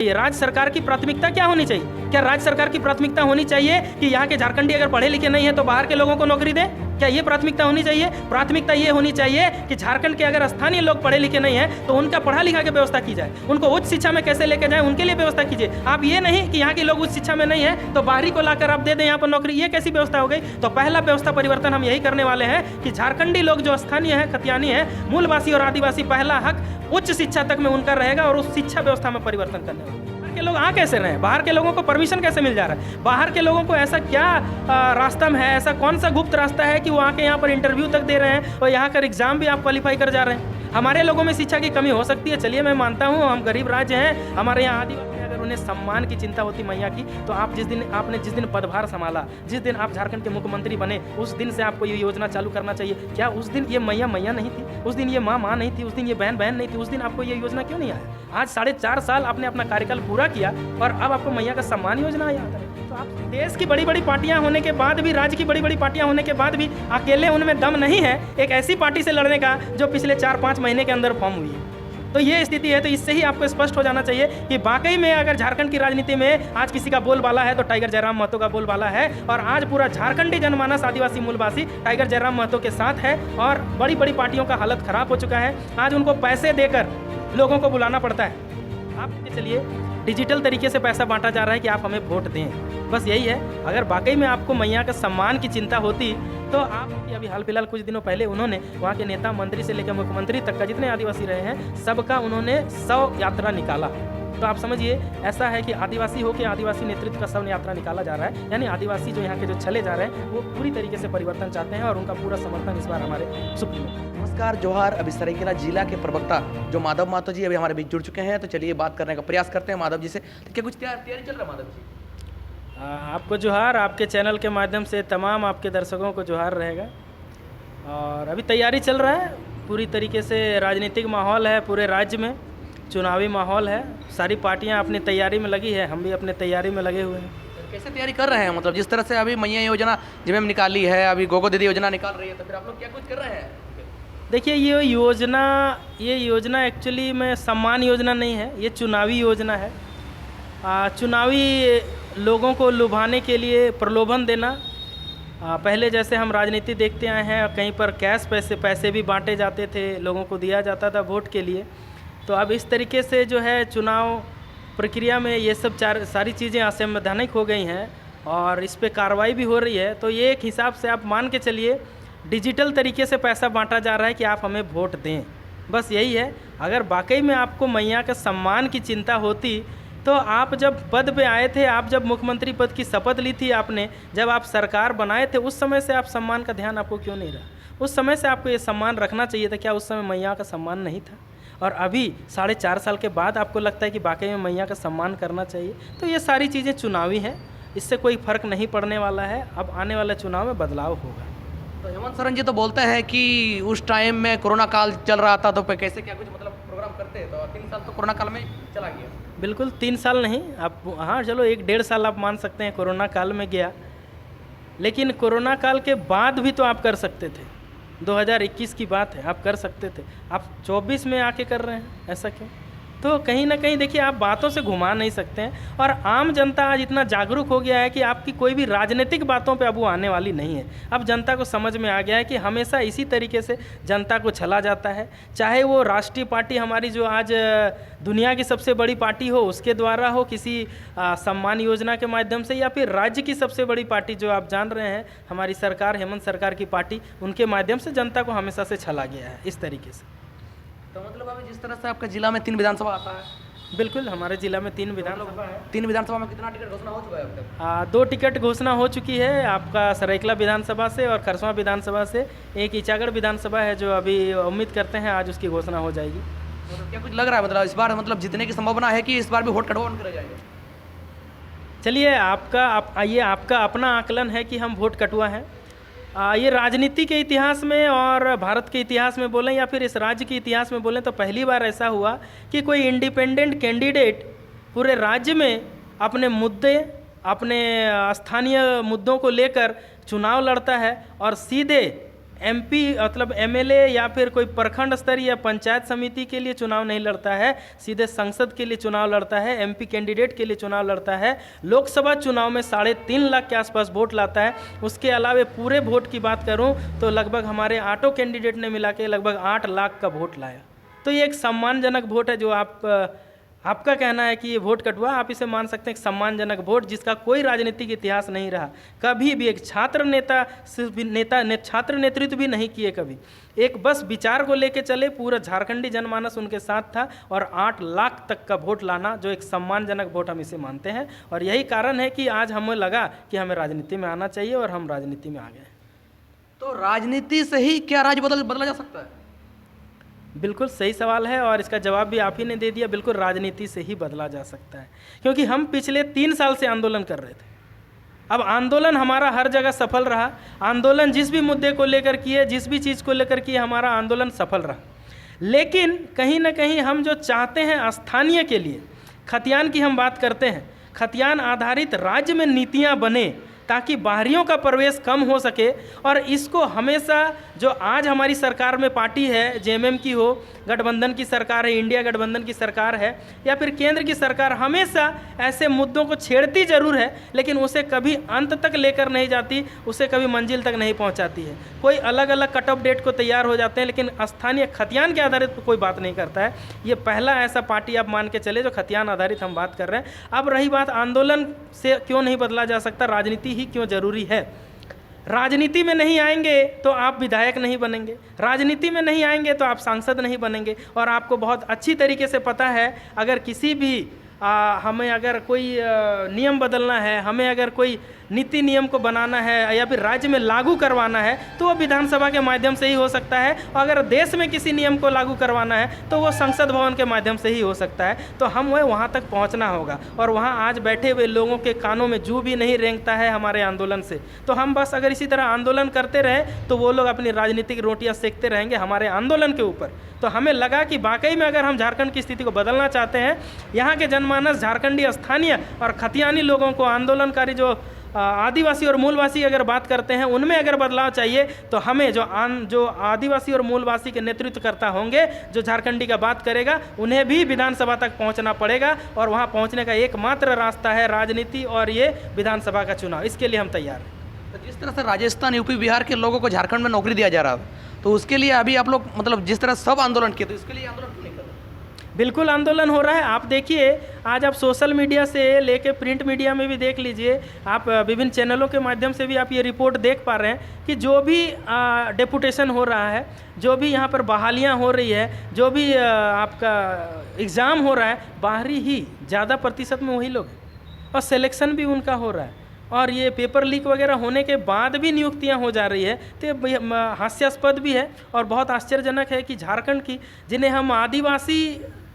ये राज्य सरकार की प्राथमिकता क्या होनी चाहिए? क्या राज्य सरकार की प्राथमिकता होनी चाहिए कि यहाँ के झारखंडी अगर पढ़े लिखे नहीं है तो बाहर के लोगों को नौकरी दे? क्या ये प्राथमिकता होनी चाहिए? प्राथमिकता ये होनी चाहिए कि झारखंड के अगर स्थानीय लोग पढ़े लिखे नहीं है तो उनका पढ़ा लिखा की व्यवस्था की जाए, उनको उच्च शिक्षा में कैसे लेके जाए उनके लिए व्यवस्था कीजिए। आप ये नहीं कि यहाँ के लोग उच्च शिक्षा में नहीं है तो बाहरी को लाकर आप दे दें यहाँ पर नौकरी, ये कैसी व्यवस्था हो गई? तो पहला व्यवस्था परिवर्तन हम यही करने वाले हैं कि झारखंडी लोग जो स्थानीय है, खतियानी है, मूलवासी और आदिवासी, पहला हक उच्च शिक्षा तक में उनका रहेगा और उस शिक्षा व्यवस्था में परिवर्तन करने वाले। बाहर के लोग आ कैसे रहे हैं? बाहर के लोगों को परमिशन कैसे मिल जा रहा है? बाहर के लोगों को ऐसा क्या रास्ता है, ऐसा कौन सा गुप्त रास्ता है कि वो आके यहाँ पर इंटरव्यू तक दे रहे हैं और यहाँ का एग्जाम भी आप क्वालिफाई कर जा रहे हैं? हमारे लोगों में शिक्षा की कमी हो सकती है, चलिए मैं मानता हूँ, हम गरीब राज्य हैं, हमारे यहाँ आदिवासी अगर उन्हें सम्मान की चिंता होती मैया की तो आप जिस दिन पदभार संभाला, जिस दिन आप झारखंड के मुख्यमंत्री बने, उस दिन से आपको ये योजना चालू करना चाहिए। क्या उस दिन ये मैया नहीं थी? उस दिन ये माँ नहीं थी? उस दिन ये बहन नहीं थी? उस दिन आपको ये योजना क्यों नहीं आया? आज 4.5 साल आपने अपना कार्यकाल पूरा किया और अब आपको मैया का सम्मान योजना याद है। तो आप देश की बड़ी बड़ी पार्टियां होने के बाद भी, राज्य की बड़ी बड़ी पार्टियां होने के बाद भी अकेले उनमें दम नहीं है एक ऐसी पार्टी से लड़ने का जो पिछले 4-5 महीने के अंदर फॉर्म हुई है। तो ये स्थिति है। तो इससे ही आपको स्पष्ट हो जाना चाहिए कि वाकई में अगर झारखंड की राजनीति में आज किसी का बोलबाला है तो टाइगर जयराम महतो का बोलबाला है और आज पूरा झारखंडी जनमानस, आदिवासी मूलवासी टाइगर जयराम महतो के साथ है और बड़ी बड़ी पार्टियों का हालत खराब हो चुका है। आज उनको पैसे देकर लोगों को बुलाना पड़ता है। आप चलिए डिजिटल तरीके से पैसा बांटा जा रहा है कि आप हमें वोट दें, बस यही है। अगर वाकई में आपको मैया के सम्मान की चिंता होती तो आप अभी हाल फिलहाल कुछ दिनों पहले उन्होंने वहाँ के नेता, मंत्री से लेकर मुख्यमंत्री तक का जितने आदिवासी रहे हैं सबका उन्होंने 100 यात्रा निकाला। तो आप समझिए ऐसा है कि आदिवासी होकर आदिवासी नेतृत्व का 100 यात्रा निकाला जा रहा है, यानी आदिवासी जो यहाँ के जो चले जा रहे हैं वो पूरी तरीके से परिवर्तन चाहते हैं और उनका पूरा समर्थन इस बार हमारे सुप्रीमो। नमस्कार, जोहार। अभी सरायकेला जिला के प्रवक्ता जो माधव महतो जी अभी हमारे बीच जुड़ चुके हैं, तो चलिए बात करने का प्रयास करते हैं माधव जी से। तो क्या कुछ तैयारी चल रहा है माधव जी? आपको जोहार, आपके चैनल के माध्यम से तमाम आपके दर्शकों को जोहार रहेगा। और अभी तैयारी चल रहा है पूरी तरीके से, राजनीतिक माहौल है पूरे राज्य में, चुनावी माहौल है, सारी पार्टियां अपनी तैयारी में लगी है, हम भी अपने तैयारी में लगे हुए हैं। कैसे तैयारी कर रहे हैं? मतलब जिस तरह से अभी मैया योजना जिम्मे निकाली है, अभी गोगो दीदी योजना निकाल रही है, तो फिर आप लोग क्या कुछ कर रहे हैं? देखिए ये योजना एक्चुअली में सम्मान योजना नहीं है, ये चुनावी योजना है। चुनावी लोगों को लुभाने के लिए प्रलोभन देना। पहले जैसे हम राजनीति देखते आए हैं, कहीं पर कैश पैसे भी बांटे जाते थे, लोगों को दिया जाता था वोट के लिए। तो अब इस तरीके से जो है चुनाव प्रक्रिया में ये सब सारी चीज़ें असंवैधानिक हो गई हैं और इस पर कार्रवाई भी हो रही है। तो ये एक हिसाब से आप मान के चलिए डिजिटल तरीके से पैसा बांटा जा रहा है कि आप हमें वोट दें, बस यही है। अगर वाकई में आपको मैया के सम्मान की चिंता होती तो आप जब पद पे आए थे, आप जब मुख्यमंत्री पद की शपथ ली थी आपने, जब आप सरकार बनाए थे, उस समय से आप सम्मान का ध्यान आपको क्यों नहीं रहा? उस समय से आपको ये सम्मान रखना चाहिए था। क्या उस समय मैया का सम्मान नहीं था? और अभी 4.5 साल के बाद आपको लगता है कि वाकई में मैया का सम्मान करना चाहिए? तो ये सारी चीज़ें चुनावी हैं, इससे कोई फ़र्क नहीं पड़ने वाला है। अब आने वाले चुनाव में बदलाव होगा। तो हेमंत सोरेन जी तो बोलते हैं कि उस टाइम में कोरोना काल चल रहा था तो कैसे क्या कुछ मतलब प्रोग्राम करते हैं, तो 3 साल तो कोरोना काल में चला गया। बिल्कुल 3 साल नहीं, आप हाँ चलो 1-1.5 साल आप मान सकते हैं कोरोना काल में गया, लेकिन कोरोना काल के बाद भी तो आप कर सकते थे। 2021 की बात है, आप कर सकते थे, आप 24 में आके कर रहे हैं, ऐसा क्यों? तो कहीं ना कहीं देखिए आप बातों से घुमा नहीं सकते हैं। और आम जनता आज इतना जागरूक हो गया है कि आपकी कोई भी राजनीतिक बातों पे अब वो आने वाली नहीं है। अब जनता को समझ में आ गया है कि हमेशा इसी तरीके से जनता को छला जाता है, चाहे वो राष्ट्रीय पार्टी हमारी जो आज दुनिया की सबसे बड़ी पार्टी हो उसके द्वारा हो, किसी सम्मान योजना के माध्यम से, या फिर राज्य की सबसे बड़ी पार्टी जो आप जान रहे हैं हमारी सरकार, हेमंत सरकार की पार्टी, उनके माध्यम से जनता को हमेशा से छला गया है इस तरीके से। तो मतलब अभी जिस तरह से आपका जिला में 3 विधानसभा आता है? बिल्कुल, हमारे जिला में 3 विधानसभा है। 3 विधानसभा में कितना टिकट घोषणा हो चुका है अब तक? 2 टिकट घोषणा हो चुकी है, आपका सरायकेला विधानसभा से और खरसवां विधानसभा से। एक ईचागढ़ विधानसभा है जो अभी उम्मीद करते हैं आज उसकी घोषणा हो जाएगी। तो क्या कुछ लग रहा है मतलब इस बार मतलब जीतने की संभावना है कि इस बार भी वोट कटवा कर जाएगा? चलिए आपका अपना आकलन है कि हम वोट कटुआ हैं। ये राजनीति के इतिहास में और भारत के इतिहास में बोलें या फिर इस राज्य के इतिहास में बोलें तो पहली बार ऐसा हुआ कि कोई इंडिपेंडेंट कैंडिडेट पूरे राज्य में अपने मुद्दे, अपने स्थानीय मुद्दों को लेकर चुनाव लड़ता है और सीधे एमपी मतलब एमएलए या फिर कोई प्रखंड स्तरीय या पंचायत समिति के लिए चुनाव नहीं लड़ता है, सीधे संसद के लिए चुनाव लड़ता है, एमपी कैंडिडेट के लिए चुनाव लड़ता है, लोकसभा चुनाव में 3.5 लाख के आसपास वोट लाता है। उसके अलावा पूरे वोट की बात करूं तो लगभग हमारे ऑटो कैंडिडेट ने मिला के लगभग 8 लाख का वोट लाया। तो ये एक सम्मानजनक वोट है। जो आपका कहना है कि ये वोट कटुआ, आप इसे मान सकते हैं एक सम्मानजनक वोट जिसका कोई राजनीतिक इतिहास नहीं रहा। कभी भी एक छात्र नेतृत्व भी नहीं किए कभी। एक बस विचार को लेके चले, पूरा झारखंडी जनमानस उनके साथ था और 8 लाख तक का वोट लाना जो एक सम्मानजनक वोट हम इसे मानते हैं। और यही कारण है कि आज हमें लगा कि हमें राजनीति में आना चाहिए और हम राजनीति में आ गए। तो राजनीति से ही क्या राज बदला जा सकता है? बिल्कुल सही सवाल है और इसका जवाब भी आप ही ने दे दिया। बिल्कुल राजनीति से ही बदला जा सकता है, क्योंकि हम पिछले 3 साल से आंदोलन कर रहे थे। अब आंदोलन हमारा हर जगह सफल रहा। आंदोलन जिस भी मुद्दे को लेकर किए, जिस भी चीज़ को लेकर किए, हमारा आंदोलन सफल रहा। लेकिन कहीं ना कहीं हम जो चाहते हैं स्थानीय के लिए, खतियान की हम बात करते हैं, खतियान आधारित राज्य में नीतियाँ बने ताकि बाहरियों का प्रवेश कम हो सके। और इसको हमेशा जो आज हमारी सरकार में पार्टी है, जेएमएम की हो, गठबंधन की सरकार है, इंडिया गठबंधन की सरकार है या फिर केंद्र की सरकार, हमेशा ऐसे मुद्दों को छेड़ती जरूर है लेकिन उसे कभी अंत तक लेकर नहीं जाती, उसे कभी मंजिल तक नहीं पहुंचाती है। कोई अलग अलग कट ऑफ डेट को तैयार हो जाते हैं लेकिन स्थानीय खतियान के आधारित पर कोई बात नहीं करता है। ये पहला ऐसा पार्टी आप मान के चले जो खतियान आधारित हम बात कर रहे हैं। अब रही बात आंदोलन से क्यों नहीं बदला जा सकता, राजनीति ही क्यों जरूरी है। राजनीति में नहीं आएंगे तो आप विधायक नहीं बनेंगे, राजनीति में नहीं आएंगे तो आप सांसद नहीं बनेंगे। और आपको बहुत अच्छी तरीके से पता है, अगर किसी भी हमें अगर कोई नियम बदलना है, हमें अगर कोई नीति नियम को बनाना है या फिर राज्य में लागू करवाना है तो वो विधानसभा के माध्यम से ही हो सकता है। और अगर देश में किसी नियम को लागू करवाना है तो वो संसद भवन के माध्यम से ही हो सकता है। तो हम वहाँ तक पहुँचना होगा और वहाँ आज बैठे हुए लोगों के कानों में जू भी नहीं रेंगता है हमारे आंदोलन से। तो हम बस अगर इसी तरह आंदोलन करते रहे तो वो लोग अपनी राजनीतिक रोटियाँ सेकते रहेंगे हमारे आंदोलन के ऊपर। तो हमें लगा कि वाकई में अगर हम झारखंड की स्थिति को बदलना चाहते हैं, यहाँ के जनमानस झारखंडी स्थानीय और खतियानी लोगों को, आंदोलनकारी जो आदिवासी और मूलवासी की अगर बात करते हैं, उनमें अगर बदलाव चाहिए तो हमें जो आदिवासी और मूलवासी के नेतृत्वकर्ता होंगे, जो झारखंडी का बात करेगा, उन्हें भी विधानसभा तक पहुंचना पड़ेगा। और वहां पहुंचने का एकमात्र रास्ता है राजनीति और ये विधानसभा का चुनाव। इसके लिए हम तैयार हैं। तो जिस तरह से राजस्थान, यूपी, बिहार के लोगों को झारखंड में नौकरी दिया जा रहा है, तो उसके लिए अभी आप लोग मतलब जिस तरह सब आंदोलन किए, तो इसके लिए आंदोलन क्यों नहीं कर रहे? बिल्कुल आंदोलन हो रहा है। आप देखिए, आज आप सोशल मीडिया से लेके प्रिंट मीडिया में भी देख लीजिए, आप विभिन्न चैनलों के माध्यम से भी आप ये रिपोर्ट देख पा रहे हैं कि जो भी डेपुटेशन हो रहा है, जो भी यहाँ पर बहालियाँ हो रही है, जो भी आपका एग्ज़ाम हो रहा है, बाहरी ही ज़्यादा प्रतिशत में वही लोग हैं और सिलेक्शन भी उनका हो रहा है। और ये पेपर लीक वगैरह होने के बाद भी नियुक्तियां हो जा रही है। तो हास्यास्पद भी है और बहुत आश्चर्यजनक है कि झारखंड की, जिन्हें हम आदिवासी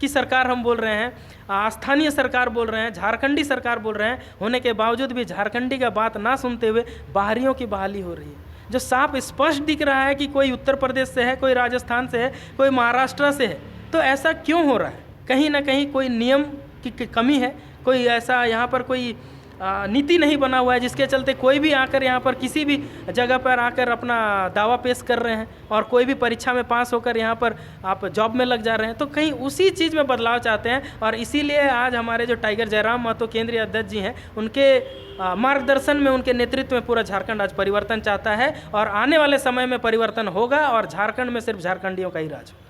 की सरकार हम बोल रहे हैं, स्थानीय सरकार बोल रहे हैं, झारखंडी सरकार बोल रहे हैं, होने के बावजूद भी झारखंडी का बात ना सुनते हुए बाहरियों की बहाली हो रही है, जो साफ स्पष्ट दिख रहा है कि कोई उत्तर प्रदेश से है, कोई राजस्थान से है, कोई महाराष्ट्र से है। तो ऐसा क्यों हो रहा है? कहीं ना कहीं कोई नियम की कमी है, कोई ऐसा यहाँ पर कोई नीति नहीं बना हुआ है जिसके चलते कोई भी आकर यहाँ पर किसी भी जगह पर आकर अपना दावा पेश कर रहे हैं और कोई भी परीक्षा में पास होकर यहाँ पर आप जॉब में लग जा रहे हैं। तो कहीं उसी चीज़ में बदलाव चाहते हैं और इसीलिए आज हमारे जो टाइगर जयराम महतो केंद्रीय अध्यक्ष जी हैं, उनके मार्गदर्शन में, उनके नेतृत्व में पूरा झारखंड आज परिवर्तन चाहता है और आने वाले समय में परिवर्तन होगा और झारखंड में सिर्फ झारखंडियों का ही राज होगा।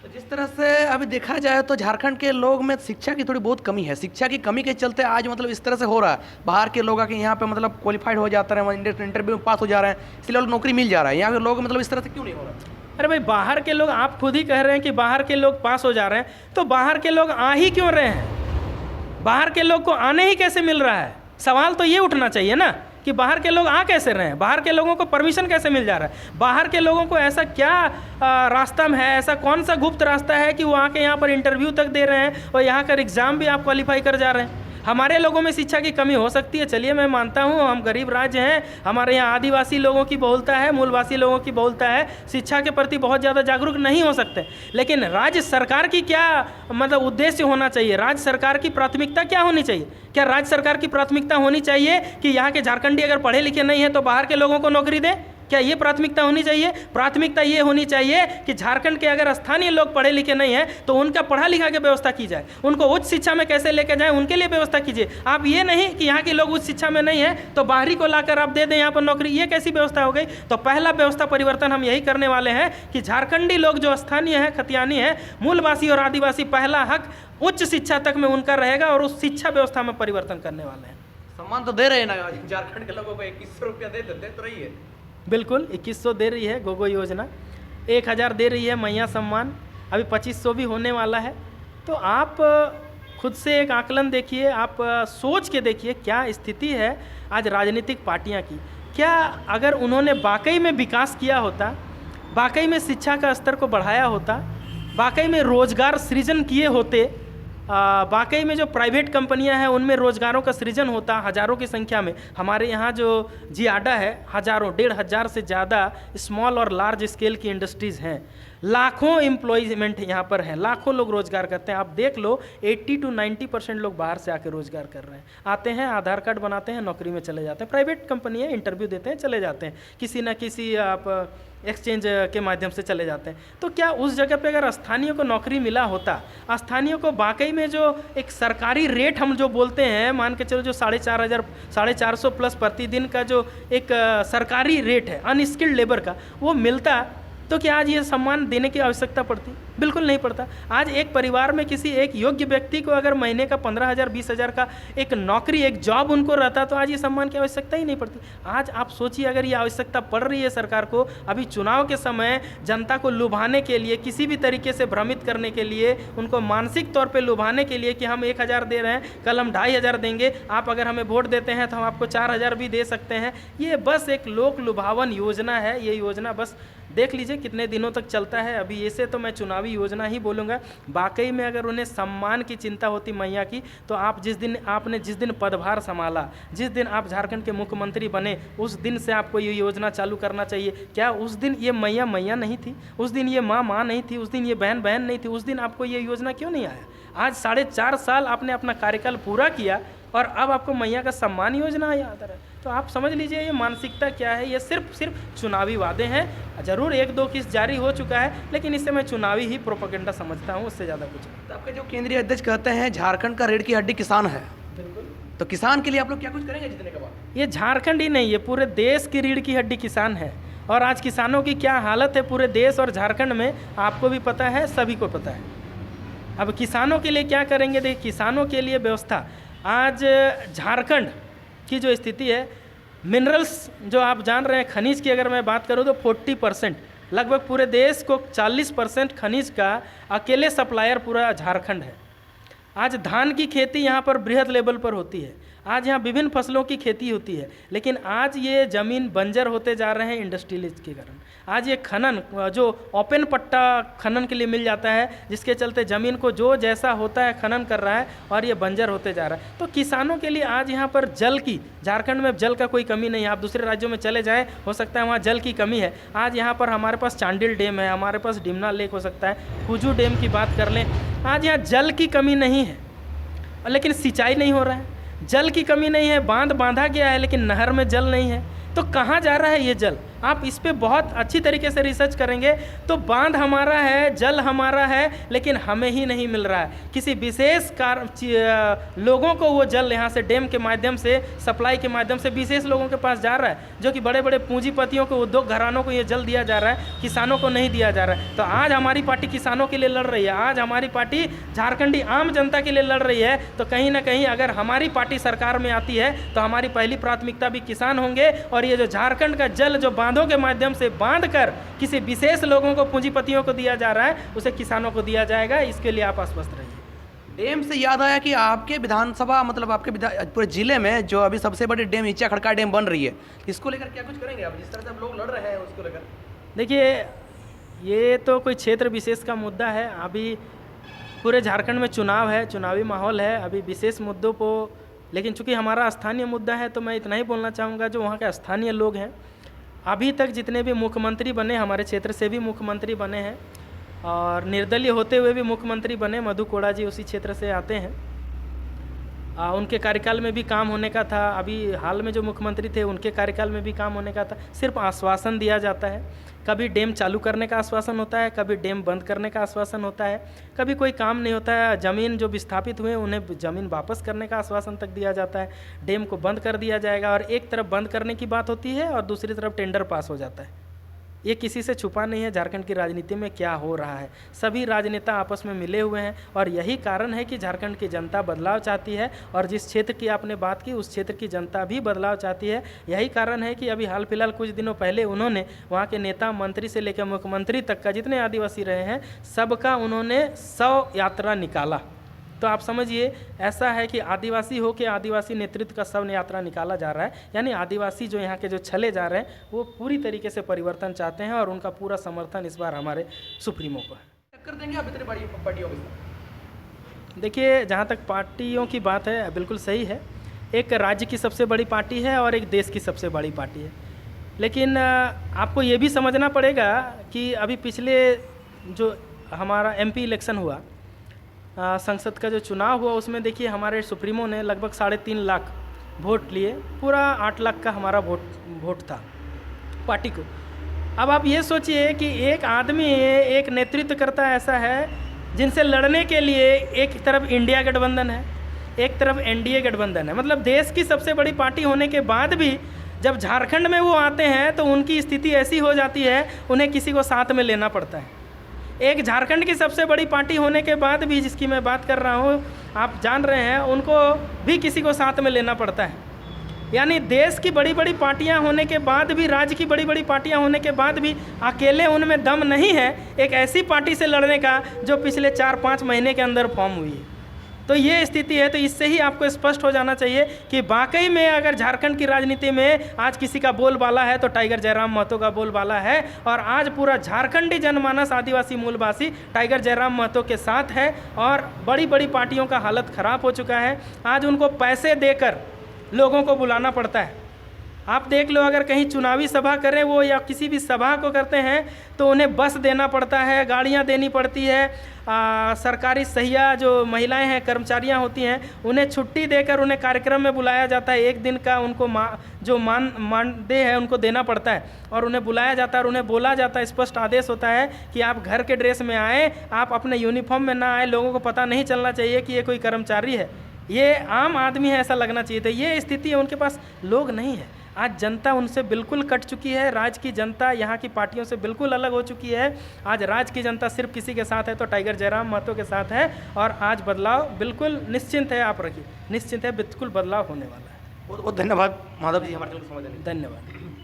तो जिस तरह से अभी देखा जाए तो झारखंड के लोग में शिक्षा की थोड़ी बहुत कमी है। शिक्षा की कमी के चलते आज मतलब इस तरह से हो रहा है, बाहर के लोग आके यहाँ पे मतलब क्वालिफाइड हो जाते हैं, इंटरव्यू में पास हो जा रहे हैं, इसलिए लोग नौकरी मिल जा रहा है। यहाँ के लोग मतलब इस तरह से क्यों नहीं हो रहा? अरे भाई, बाहर के लोग, आप खुद ही कह रहे हैं कि बाहर के लोग पास हो जा रहे हैं, तो बाहर के लोग आ ही क्यों रहे हैं? बाहर के लोग को आने ही कैसे मिल रहा है? सवाल तो ये उठना चाहिए ना कि बाहर के लोग आ कैसे रहे हैं, बाहर के लोगों को परमिशन कैसे मिल जा रहा है, बाहर के लोगों को ऐसा क्या रास्ता में है, ऐसा कौन सा गुप्त रास्ता है कि वो आके यहाँ पर इंटरव्यू तक दे रहे हैं और यहाँ का एग्ज़ाम भी आप क्वालिफाई कर जा रहे हैं। हमारे लोगों में शिक्षा की कमी हो सकती है, चलिए मैं मानता हूँ, हम गरीब राज्य हैं, हमारे यहाँ आदिवासी लोगों की बहुलता है, मूलवासी लोगों की बहुलता है, शिक्षा के प्रति बहुत ज़्यादा जागरूक नहीं हो सकते। लेकिन राज्य सरकार की क्या मतलब उद्देश्य होना चाहिए, राज्य सरकार की प्राथमिकता क्या होनी चाहिए? क्या राज्य सरकार की प्राथमिकता होनी चाहिए कि यहाँ के झारखंडी अगर पढ़े लिखे नहीं हैं तो बाहर के लोगों को नौकरी दें? क्या ये प्राथमिकता होनी चाहिए? प्राथमिकता ये होनी चाहिए कि झारखंड के अगर स्थानीय लोग पढ़े लिखे नहीं हैं तो उनका पढ़ा लिखा के व्यवस्था की जाए, उनको उच्च शिक्षा में कैसे लेके जाए उनके लिए व्यवस्था कीजिए। आप ये नहीं कि यहाँ के लोग उच्च शिक्षा में नहीं है तो बाहरी को लाकर आप दे दें यहाँ पर नौकरी, ये कैसी व्यवस्था हो गई? तो पहला व्यवस्था परिवर्तन हम यही करने वाले हैं कि झारखंडी लोग जो स्थानीय है, खतियानी है, मूलवासी और आदिवासी, पहला हक उच्च शिक्षा तक में उनका रहेगा और उस शिक्षा व्यवस्था में परिवर्तन करने वाले हैं। सम्मान तो दे रहे हैं ना झारखंड के लोगों को, 2100 रुपया दे तो रही है। बिल्कुल 2100 दे रही है गोगो योजना, 1000 दे रही है मैया सम्मान, अभी 2500 भी होने वाला है। तो आप खुद से एक आकलन देखिए, आप सोच के देखिए क्या स्थिति है आज राजनीतिक पार्टियां की। क्या अगर उन्होंने वाकई में विकास किया होता, वाकई में शिक्षा का स्तर को बढ़ाया होता, वाकई में रोजगार सृजन किए होते, वाकई में जो प्राइवेट कंपनियां हैं उनमें रोजगारों का सृजन होता हज़ारों की संख्या में। हमारे यहाँ जो जियाडा है, हज़ारों 1500 से ज़्यादा स्मॉल और लार्ज स्केल की इंडस्ट्रीज़ हैं, लाखों एम्प्लॉयमेंट यहाँ पर है, लाखों लोग रोजगार करते हैं। आप देख लो 80 to 90% लोग बाहर से आके रोजगार कर रहे हैं, आते हैं आधार कार्ड बनाते हैं, नौकरी में चले जाते हैं, प्राइवेट कंपनी है, इंटरव्यू देते हैं, चले जाते हैं, किसी ना किसी आप एक्सचेंज के माध्यम से चले जाते हैं। तो क्या उस जगह पे अगर स्थानीय को नौकरी मिला होता, स्थानीय को वाकई में जो एक सरकारी रेट हम जो बोलते हैं, मान के चलो जो 4,500 450 प्लस प्रतिदिन का जो एक सरकारी रेट है अनस्किल्ड लेबर का, वो मिलता तो क्या आज ये सम्मान देने की आवश्यकता पड़ती? बिल्कुल नहीं पड़ता। आज एक परिवार में किसी एक योग्य व्यक्ति को अगर महीने का 15,000 20,000 का एक नौकरी, एक जॉब उनको रहता तो आज ये सम्मान की आवश्यकता ही नहीं पड़ती। आज आप सोचिए अगर ये आवश्यकता पड़ रही है सरकार को, अभी चुनाव के समय जनता को लुभाने के लिए, किसी भी तरीके से भ्रमित करने के लिए, उनको मानसिक तौर पर लुभाने के लिए कि हम 1,000 दे रहे हैं, कल हम 2,500 देंगे, आप अगर हमें वोट देते हैं तो हम आपको 4,000 भी दे सकते हैं। ये बस एक लोक लुभावन योजना है। ये योजना बस देख लीजिए कितने दिनों तक चलता है। अभी ऐसे तो मैं चुनावी योजना ही बोलूँगा। वाकई में अगर उन्हें सम्मान की चिंता होती मैया की, तो आप जिस दिन पदभार संभाला, जिस दिन आप झारखंड के मुख्यमंत्री बने, उस दिन से आपको ये योजना चालू करना चाहिए। क्या उस दिन ये मैया मैया नहीं थी? उस दिन ये माँ माँ नहीं थी? उस दिन ये बहन बहन नहीं थी? उस दिन आपको ये योजना क्यों नहीं आया? आज 4.5 साल आपने अपना कार्यकाल पूरा किया और अब आपको मैया का सम्मान योजना याद आ रहा है। तो आप समझ लीजिए ये मानसिकता क्या है। ये सिर्फ चुनावी वादे हैं। जरूर 1-2 किस्त जारी हो चुका है, लेकिन इससे मैं चुनावी ही प्रोपेगेंडा समझता हूँ, उससे ज़्यादा कुछ नहीं। तो आपके जो केंद्रीय अध्यक्ष कहते हैं झारखंड का रीढ़ की हड्डी किसान है, बिल्कुल। तो किसान के लिए आप लोग क्या कुछ करेंगे जीतने के बाद? ये झारखंड ही नहीं, ये पूरे देश की रीढ़ की हड्डी किसान है। और आज किसानों की क्या हालत है पूरे देश और झारखंड में, आपको भी पता है, सभी को पता है। अब किसानों के लिए क्या करेंगे? देखिए, किसानों के लिए व्यवस्था, आज झारखंड की जो स्थिति है, मिनरल्स जो आप जान रहे हैं, खनिज की अगर मैं बात करूं तो 40%, लगभग पूरे देश को 40% खनिज का अकेले सप्लायर पूरा झारखंड है। आज धान की खेती यहाँ पर बृहद लेवल पर होती है, आज यहाँ विभिन्न फसलों की खेती होती है, लेकिन आज ये ज़मीन बंजर होते जा रहे हैं इंडस्ट्रियलिस्ट के कारण। आज ये खनन जो ओपन पट्टा खनन के लिए मिल जाता है, जिसके चलते ज़मीन को जो जैसा होता है खनन कर रहा है और ये बंजर होते जा रहा है। तो किसानों के लिए आज यहाँ पर जल की, झारखंड में जल का कोई कमी नहीं है। आप दूसरे राज्यों में चले जाएँ, हो सकता है वहाँ जल की कमी है। आज यहाँ पर हमारे पास चांडिल डैम है, हमारे पास डिमना लेक हो सकता है, कुजू डैम की बात कर लें, आज यहाँ जल की कमी नहीं है, लेकिन सिंचाई नहीं हो रहा है। जल की कमी नहीं है, बांध बांधा गया है, लेकिन नहर में जल नहीं है। तो कहाँ जा रहा है ये जल? आप इस पे बहुत अच्छी तरीके से रिसर्च करेंगे तो बांध हमारा है, जल हमारा है, लेकिन हमें ही नहीं मिल रहा है। किसी विशेष लोगों को वो जल यहाँ से डैम के माध्यम से, सप्लाई के माध्यम से विशेष लोगों के पास जा रहा है, जो कि बड़े बड़े पूंजीपतियों को, उद्योग घरानों को ये जल दिया जा रहा है, किसानों को नहीं दिया जा रहा है। तो आज हमारी पार्टी किसानों के लिए लड़ रही है, आज हमारी पार्टी झारखंडी आम जनता के लिए लड़ रही है। तो कहीं ना कहीं अगर हमारी पार्टी सरकार में आती है तो हमारी पहली प्राथमिकता भी किसान होंगे, और ये जो झारखंड का जल जो बांधों के माध्यम से बांध कर किसी विशेष लोगों को, पूंजीपतियों को दिया जा रहा है, उसे किसानों को दिया जाएगा। इसके लिए आप आश्वस्त रहिए। डैम से याद आया कि आपके विधानसभा, मतलब आपके पूरे जिले में जो अभी सबसे बड़ी डैम इच्चा खड़का डैम बन रही है, इसको लेकर क्या कुछ करेंगे आप? जिस तरह से आप लोग लड़ रहे हैं उसको लेकर। देखिए, ये तो कोई क्षेत्र विशेष का मुद्दा है। अभी पूरे झारखंड में चुनाव है, चुनावी माहौल है, अभी विशेष मुद्दों को, लेकिन चूंकि हमारा स्थानीय मुद्दा है तो मैं इतना ही बोलना चाहूँगा, जो वहाँ के स्थानीय लोग हैं, अभी तक जितने भी मुख्यमंत्री बने, हमारे क्षेत्र से भी मुख्यमंत्री बने हैं और निर्दलीय होते हुए भी मुख्यमंत्री बने, मधु कोड़ा जी उसी क्षेत्र से आते हैं। उनके कार्यकाल में भी काम होने का था, अभी हाल में जो मुख्यमंत्री थे उनके कार्यकाल में भी काम होने का था। सिर्फ आश्वासन दिया जाता है, कभी डैम चालू करने का आश्वासन होता है, कभी डैम बंद करने का आश्वासन होता है, कभी कोई काम नहीं होता है। ज़मीन जो विस्थापित हुए उन्हें ज़मीन वापस करने का आश्वासन तक दिया जाता है, डैम को बंद कर दिया जाएगा, और एक तरफ बंद करने की बात होती है और दूसरी तरफ टेंडर पास हो जाता है। ये किसी से छुपा नहीं है झारखंड की राजनीति में क्या हो रहा है। सभी राजनेता आपस में मिले हुए हैं और यही कारण है कि झारखंड की जनता बदलाव चाहती है, और जिस क्षेत्र की आपने बात की उस क्षेत्र की जनता भी बदलाव चाहती है। यही कारण है कि अभी हाल फिलहाल कुछ दिनों पहले उन्होंने वहाँ के नेता मंत्री से लेकर मुख्यमंत्री तक का जितने आदिवासी रहे हैं सबका उन्होंने 100 यात्रा निकाला। तो आप समझिए ऐसा है कि आदिवासी हो के आदिवासी नेतृत्व का सब यात्रा निकाला जा रहा है, यानी आदिवासी जो यहाँ के जो छले जा रहे हैं वो पूरी तरीके से परिवर्तन चाहते हैं, और उनका पूरा समर्थन इस बार हमारे सुप्रीमो को है। टक्कर देंगे आप इतने बड़ी पार्टियों के साथ? देखिए, जहाँ तक पार्टियों की बात है बिल्कुल सही है, एक राज्य की सबसे बड़ी पार्टी है और एक देश की सबसे बड़ी पार्टी है, लेकिन आपको ये भी समझना पड़ेगा कि अभी पिछले जो हमारा MP इलेक्शन हुआ, संसद का जो चुनाव हुआ, उसमें देखिए हमारे सुप्रीमो ने लगभग 3.5 लाख वोट लिए, पूरा 8 लाख का हमारा वोट था पार्टी को। अब आप ये सोचिए कि एक आदमी एक नेतृत्व करता ऐसा है जिनसे लड़ने के लिए एक तरफ इंडिया गठबंधन है, एक तरफ NDA गठबंधन है, मतलब देश की सबसे बड़ी पार्टी होने के बाद भी जब झारखंड में वो आते हैं तो उनकी स्थिति ऐसी हो जाती है उन्हें किसी को साथ में लेना पड़ता है। एक झारखंड की सबसे बड़ी पार्टी होने के बाद भी, जिसकी मैं बात कर रहा हूँ, आप जान रहे हैं, उनको भी किसी को साथ में लेना पड़ता है। यानी देश की बड़ी बड़ी पार्टियां होने के बाद भी, राज्य की बड़ी बड़ी पार्टियां होने के बाद भी अकेले उनमें दम नहीं है एक ऐसी पार्टी से लड़ने का जो पिछले 4-5 महीने के अंदर फॉर्म हुई है। तो ये स्थिति है। तो इससे ही आपको स्पष्ट हो जाना चाहिए कि वाकई में अगर झारखंड की राजनीति में आज किसी का बोलबाला है तो टाइगर जयराम महतो का बोलबाला है, और आज पूरा झारखंडी जनमानस आदिवासी मूलवासी टाइगर जयराम महतो के साथ है। और बड़ी बड़ी पार्टियों का हालत ख़राब हो चुका है, आज उनको पैसे देकर लोगों को बुलाना पड़ता है। आप देख लो, अगर कहीं चुनावी सभा करें वो या किसी भी सभा को करते हैं तो उन्हें बस देना पड़ता है, गाड़ियां देनी पड़ती है, सरकारी सहिया जो महिलाएं हैं, कर्मचारियां होती हैं, उन्हें छुट्टी देकर उन्हें कार्यक्रम में बुलाया जाता है। एक दिन का उनको जो मानदेय है उनको देना पड़ता है, और उन्हें बुलाया जाता है और उन्हें बोला जाता है, स्पष्ट आदेश होता है कि आप घर के ड्रेस में आएँ, आप अपने यूनिफॉर्म में ना आए, लोगों को पता नहीं चलना चाहिए कि ये कोई कर्मचारी है, ये आम आदमी है, ऐसा लगना चाहिए। तो ये स्थिति है, उनके पास लोग नहीं है। आज जनता उनसे बिल्कुल कट चुकी है, राज्य की जनता यहाँ की पार्टियों से बिल्कुल अलग हो चुकी है। आज राज्य की जनता सिर्फ किसी के साथ है तो टाइगर जयराम महतो के साथ है, और आज बदलाव बिल्कुल निश्चिंत है, आप रखिए निश्चिंत है, बिल्कुल बदलाव होने वाला है। बहुत बहुत धन्यवाद माधव जी हमारे चैनल को समय देने के लिए। धन्यवाद।